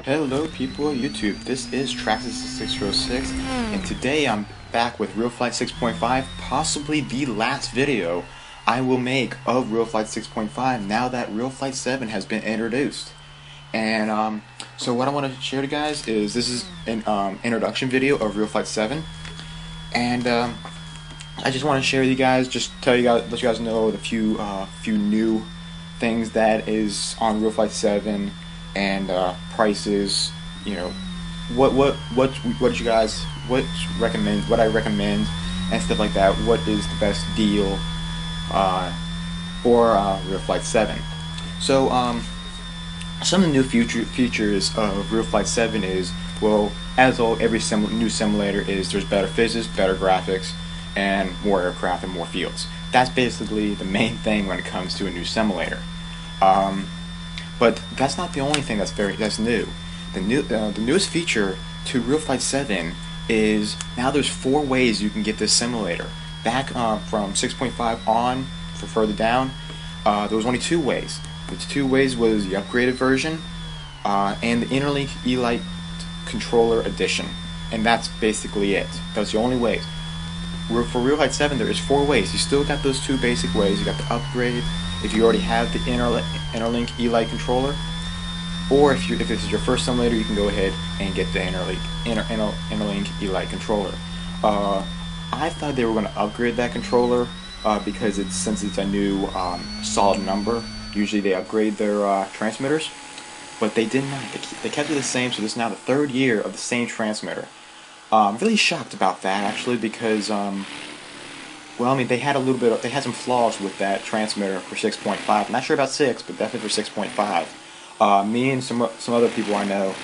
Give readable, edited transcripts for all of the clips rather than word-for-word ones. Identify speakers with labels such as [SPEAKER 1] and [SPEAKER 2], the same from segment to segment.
[SPEAKER 1] Hello people of YouTube, this is Traxxas606 and today I'm back with RealFlight 6.5, possibly the last video I will make of RealFlight 6.5 now that RealFlight 7 has been introduced. And so what I want to share to you guys is this is an introduction video of RealFlight 7, and I just want to share with you guys, just tell you guys, let you guys know the few new things that is on RealFlight 7 and prices. You know, what you guys what I recommend and stuff like that. What is the best deal for RealFlight 7? So some of the new features of RealFlight 7 is, well, as every new simulator is, there's better physics, better graphics, and more aircraft and more fields. That's basically the main thing when it comes to a new simulator. But that's not the only thing that's new. The newest feature to RealFlight 7 is now there's 4 ways you can get this simulator. Back from 6.5 on, for further down, there was only 2 ways. The 2 ways was the upgraded version and the Interlink E-Lite Controller Edition, and that's basically it. That's the only ways. For RealFlight 7, there is 4 ways. You still got those 2 basic ways. You got the upgrade if you already have the Interlink E-Lite controller, or if this is your first simulator, you can go ahead and get the Interlink E-Lite controller. I thought they were going to upgrade that controller because since it's a new solid number, usually they upgrade their transmitters, but they did not. They kept it the same, so this is now the 3rd year of the same transmitter. I'm really shocked about that, actually, because well, I mean, they had some flaws with that transmitter for 6.5. I'm not sure about 6, but definitely for 6.5. Me and some other people I know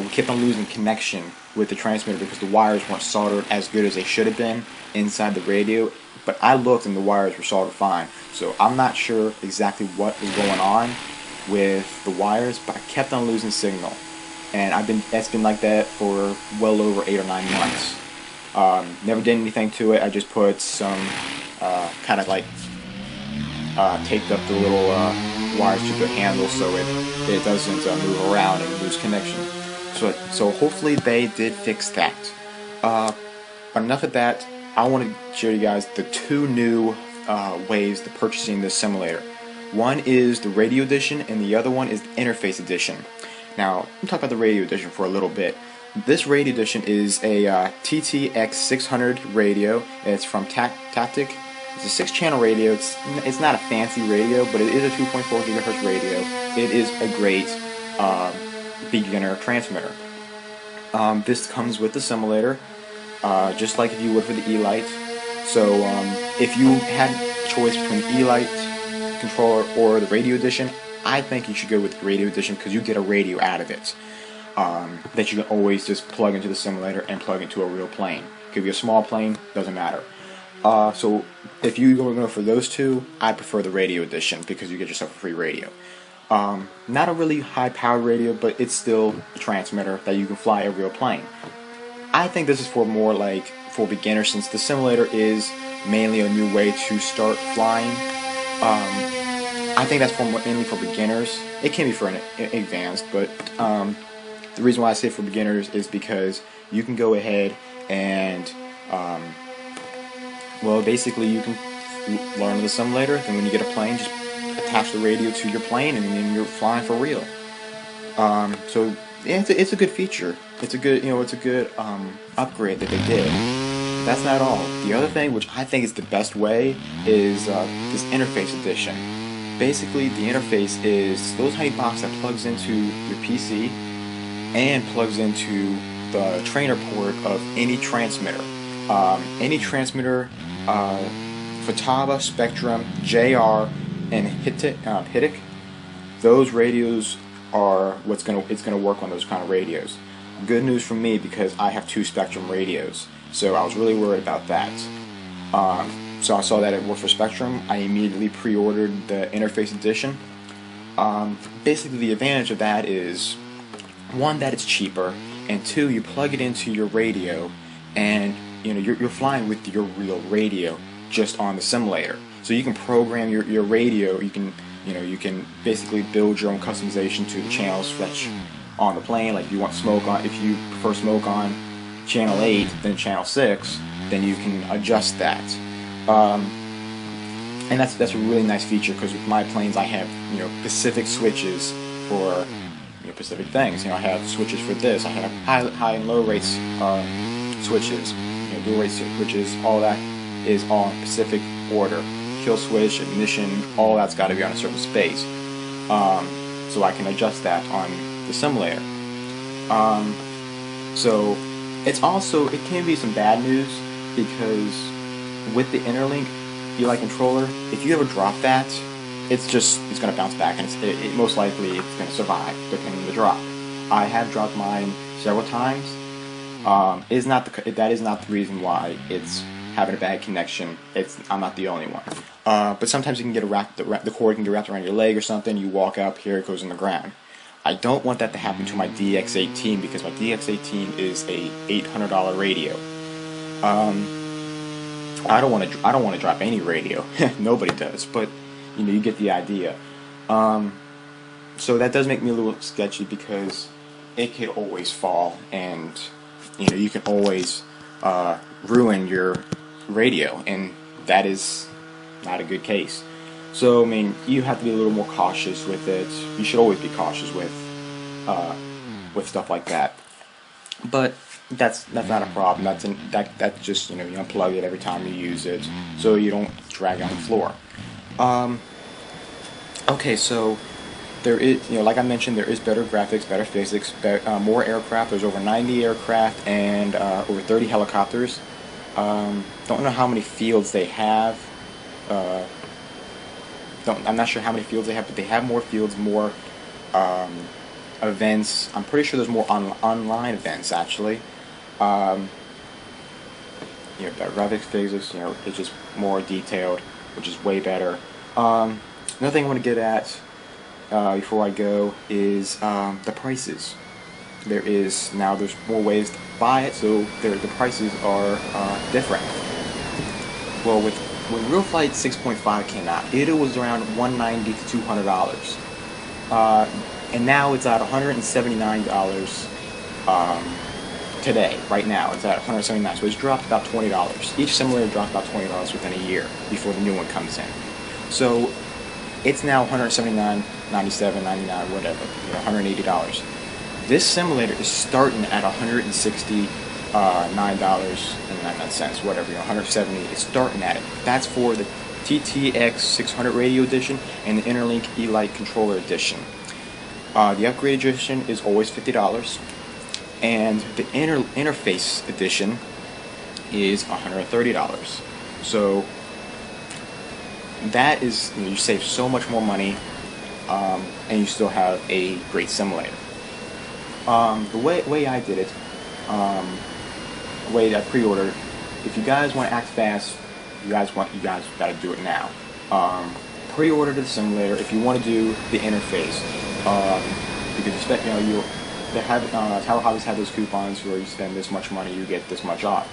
[SPEAKER 1] we kept on losing connection with the transmitter because the wires weren't soldered as good as they should have been inside the radio. But I looked and the wires were soldered fine. So I'm not sure exactly what is going on with the wires, but I kept on losing signal. And it's been like that for well over 8 or 9 months. Never did anything to it. I just put some kind of like taped up the little wires to the handle so it doesn't move around and lose connection. So hopefully they did fix that. But enough of that. I want to show you guys the 2 new ways to purchasing this simulator. One is the radio edition and the other one is the interface edition. Now, I'm talking about the radio edition for a little bit. This radio edition is a TTX600 radio. It's from Tactic. It's a 6-channel radio. It's not a fancy radio, but it is a 2.4 gigahertz radio. It is a great beginner transmitter. This comes with the simulator, just like if you would for the E-Lite. So if you had a choice between the E-Lite controller or the radio edition, I think you should go with the radio edition because you get a radio out of it that you can always just plug into the simulator and plug into a real plane. Could be a small plane, doesn't matter. So if you go for those 2, I prefer the radio edition because you get yourself a free radio. Not a really high-powered radio, but it's still a transmitter that you can fly a real plane. I think this is for more like for beginners, since the simulator is mainly a new way to start flying. I think that's mainly for beginners. It can be for an advanced, but the reason why I say for beginners is because you can go ahead and, well, basically you can learn the simulator. Then when you get a plane, just attach the radio to your plane, and then you're flying for real. So yeah, it's a good feature. It's a good upgrade that they did. That's not all. The other thing, which I think is the best way, is this interface edition. Basically, the interface is those tiny box that plugs into your PC and plugs into the trainer port of any transmitter. Any transmitter, Futaba, Spectrum, JR, and Hittich. Those radios are it's gonna work on those kind of radios. Good news for me because I have 2 Spectrum radios, so I was really worried about that. So I saw that it worked for Spectrum. I immediately pre-ordered the interface edition. Basically, the advantage of that is, 1, that it's cheaper, and 2, you plug it into your radio, and you're flying with your real radio just on the simulator. So you can program your radio. You can You know, you can basically build your own customization to the channels that's on the plane. Like if you want smoke on, if you prefer smoke on channel 8 than channel 6, then you can adjust that. And that's a really nice feature, because with my planes I have, you know, specific switches for, you know, specific things. You know, I have switches for this. I have high and low rates switches. You know, dual rate switches. All that is all in specific order. Kill switch, ignition, all that's got to be on a certain space. So I can adjust that on the simulator. So it can be some bad news, because with the interlink ELI controller, if you ever drop that, it's going to bounce back, and it most likely it's going to survive depending on the drop. I have dropped mine several times. That is not the reason why it's having a bad connection. I'm not the only one. But sometimes you can get the cord can get wrapped around your leg or something. You walk up, here it goes in the ground. I don't want that to happen to my DX18, because my DX18 is a $800 radio. I don't want to drop any radio. Nobody does, but you know, you get the idea. So that does make me a little sketchy, because it could always fall, and you know, you can always ruin your radio, and that is not a good case. So I mean, you have to be a little more cautious with it. You should always be cautious with stuff like that. But that's not a problem. That's just, you know, you unplug it every time you use it, so you don't drag it on the floor. Okay, so there is, you know, like I mentioned, there is better graphics, better physics, more aircraft. There's over 90 aircraft and over 30 helicopters. Don't know how many fields they have. I'm not sure how many fields they have, but they have more fields, more events. I'm pretty sure there's more online events, actually. You know, better graphics, physics. You know, it's just more detailed, which is way better. Another thing I want to get at before I go is the prices. There's more ways to buy it, so the prices are different. Well, when RealFlight 6.5 came out, it was around $190 to $200, and now it's at $179 today. Right now, it's at $179, so it's dropped about $20. Each simulator dropped about $20 within a year before the new one comes in. So it's now $179, $97, $99, whatever, you know, $180. This simulator is starting at $169.99, whatever, you know, $170. It's starting at it. That's for the TTX 600 Radio Edition and the Interlink ELI Controller Edition. The Upgrade Edition is always $50, and the Interface Edition is $130. So that is, you know, you save so much more money, and you still have a great simulator. The way I did it, the way I pre-ordered, if you guys want to act fast, you guys got to do it now. Pre-order the simulator if you want to do the interface, because you know, Towerhobbies have those coupons where you spend this much money, you get this much off.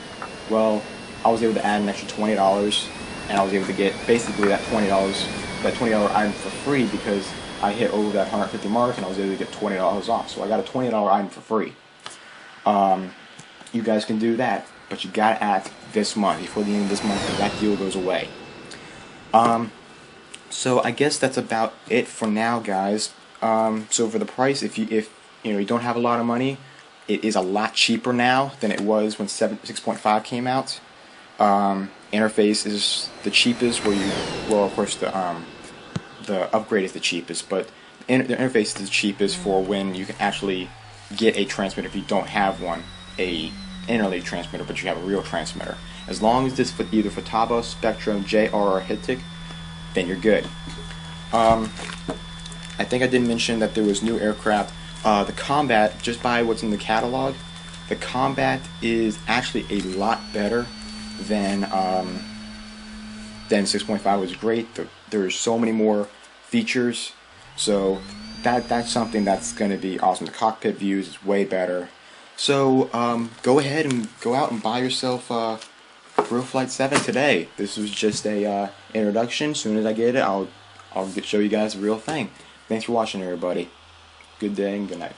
[SPEAKER 1] Well, I was able to add an extra $20, and I was able to get basically that $20 item for free, because I hit over that 150 mark, and I was able to get $20 off. So I got a $20 item for free. You guys can do that, but you gotta act this month, before the end of this month, because that deal goes away. So I guess that's about it for now, guys. So for the price, if you don't have a lot of money, it is a lot cheaper now than it was when 6.5 came out. Interface is the cheapest, of course the upgrade is the cheapest, but the interface is the cheapest for when you can actually get a transmitter if you don't have one, a interleaf transmitter, but you have a real transmitter. As long as it's either for Tabo, Spectrum, JR, or Hitic, then you're good. I think I did mention that there was new aircraft. The Combat, just by what's in the catalog, the Combat is actually a lot better than 6.5 was great. There's so many more features, so that's something that's going to be awesome. The cockpit views is way better. So go ahead and go out and buy yourself RealFlight 7 today. This was just a introduction. As soon as I get it, I'll I'll show you guys the real thing. Thanks for watching, everybody. Good day and good night.